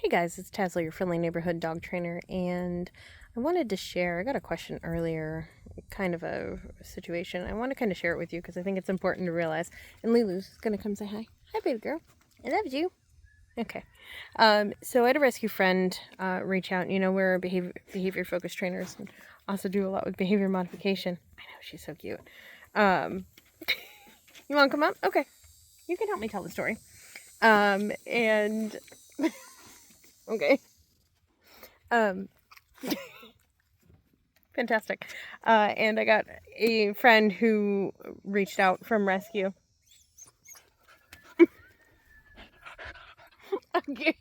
Hey guys, it's Tazla, your friendly neighborhood dog trainer, and I wanted to share. I got a question earlier, kind of a situation. I want to kind of share it with you because I think it's important to realize. And Lilu's going to come say hi. Hi, baby girl. I love you. Okay. So I had a rescue friend reach out. You know, we're behavior focused trainers and also do a lot with behavior modification. I know, she's so cute. You want to come up? Okay. You can help me tell the story. And okay. Fantastic. And I got a friend who reached out from rescue. Okay.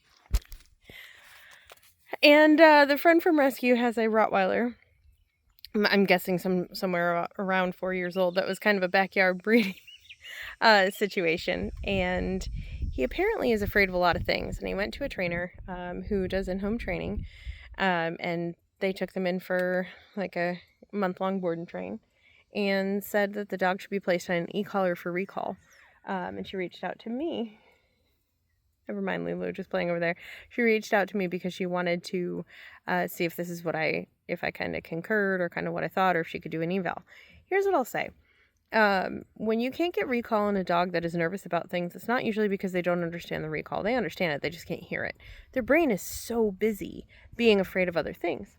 And the friend from rescue has a Rottweiler. I'm guessing somewhere around 4 years old. That was kind of a backyard breeding situation. And he apparently is afraid of a lot of things. And he went to a trainer who does in-home training. And they took them in for like a month-long board and train, and said that the dog should be placed on an e-collar for recall. And she reached out to me. Never mind, Lilo, just playing over there. She reached out to me because she wanted to see if this is if I kind of concurred or kind of what I thought, or if she could do an eval. Here's what I'll say. When you can't get recall in a dog that is nervous about things, it's not usually because they don't understand the recall. They understand it, they just can't hear it. Their brain is so busy being afraid of other things.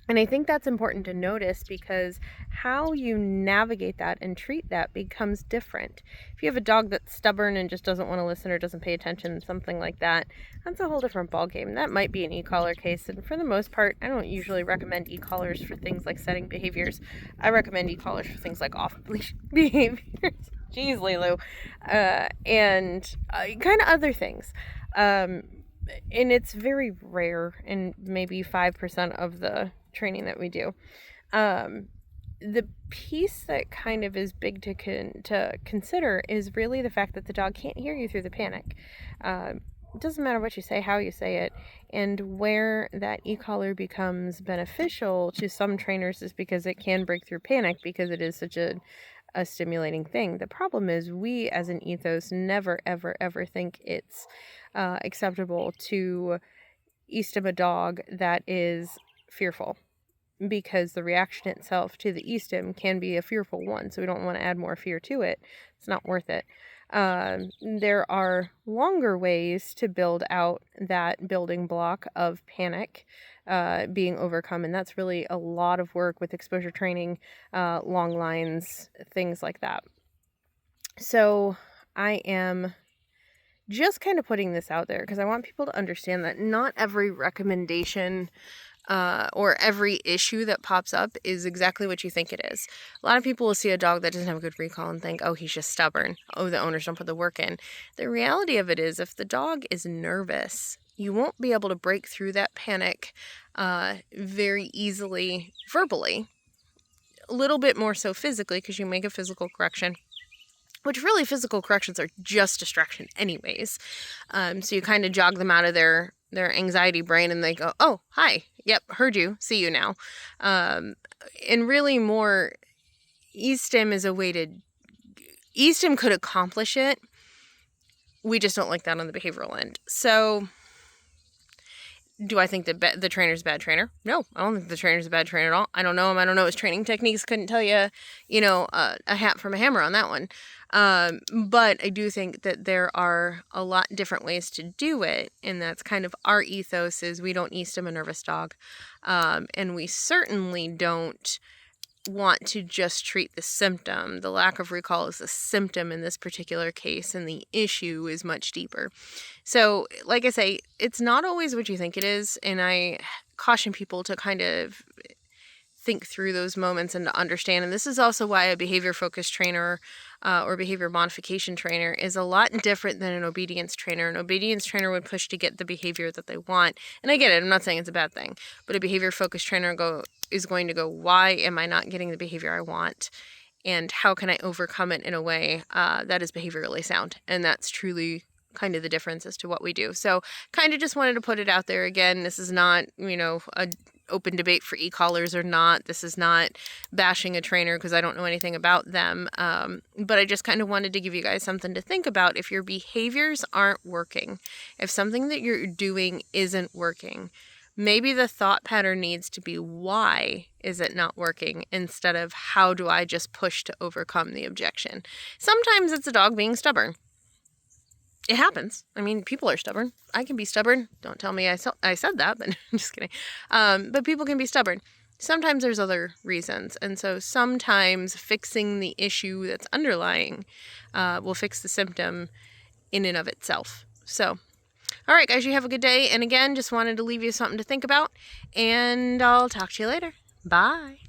And I think that's important to notice because how you navigate that and treat that becomes different. If you have a dog that's stubborn and just doesn't want to listen or doesn't pay attention, something like that, that's a whole different ballgame. That might be an e-collar case. And for the most part, I don't usually recommend e-collars for things like setting behaviors. I recommend e-collars for things like off-leash behaviors. Jeez, Lulu. And kind of other things. And it's very rare, and maybe 5% of the training that we do. The piece that kind of is big to consider is really the fact that the dog can't hear you through the panic. It doesn't matter what you say, how you say it, and where that e-collar becomes beneficial to some trainers is because it can break through panic because it is such a stimulating thing. The problem is we as an ethos never, ever, ever think it's acceptable to e-stim a dog that is fearful, because the reaction itself to the e-stim can be a fearful one, so we don't want to add more fear to it. It's not worth it. There are longer ways to build out that building block of panic being overcome, and that's really a lot of work with exposure training, long lines, things like that. So I am just kind of putting this out there because I want people to understand that not every recommendation or every issue that pops up is exactly what you think it is. A lot of people will see a dog that doesn't have a good recall and think, oh, he's just stubborn. Oh, the owners don't put the work in. The reality of it is, if the dog is nervous, you won't be able to break through that panic very easily verbally. A little bit more so physically, because you make a physical correction, which really physical corrections are just distraction anyways. So you kind of jog them out of their anxiety brain, and they go, oh, hi, yep, heard you, see you now. And really more, e-stim is a way to, e-stim could accomplish it. We just don't like that on the behavioral end. So do I think that the trainer's a bad trainer? No, I don't think the trainer's a bad trainer at all. I don't know him. I don't know his training techniques. Couldn't tell you, a hat from a hammer on that one. But I do think that there are a lot different ways to do it. And that's kind of our ethos is we don't e-stim a nervous dog. And we certainly don't want to just treat the symptom. The lack of recall is a symptom in this particular case, and the issue is much deeper. So, like I say, it's not always what you think it is, and I caution people to kind of think through those moments and to understand. And this is also why a behavior-focused trainer or behavior modification trainer is a lot different than an obedience trainer. An obedience trainer would push to get the behavior that they want. And I get it. I'm not saying it's a bad thing. But a behavior-focused trainer is going to go, why am I not getting the behavior I want? And how can I overcome it in a way that is behaviorally sound? And that's truly kind of the difference as to what we do. So kind of just wanted to put it out there again. This is not, a open debate for e-collars or not. This is not bashing a trainer because I don't know anything about them. But I just kind of wanted to give you guys something to think about. If your behaviors aren't working, if something that you're doing isn't working, maybe the thought pattern needs to be, why is it not working, instead of how do I just push to overcome the objection. Sometimes it's a dog being stubborn. It happens. I mean, people are stubborn. I can be stubborn. Don't tell me I said that, but I'm just kidding. But people can be stubborn. Sometimes there's other reasons. And so sometimes fixing the issue that's underlying will fix the symptom in and of itself. So, all right, guys, you have a good day. And again, just wanted to leave you something to think about. And I'll talk to you later. Bye.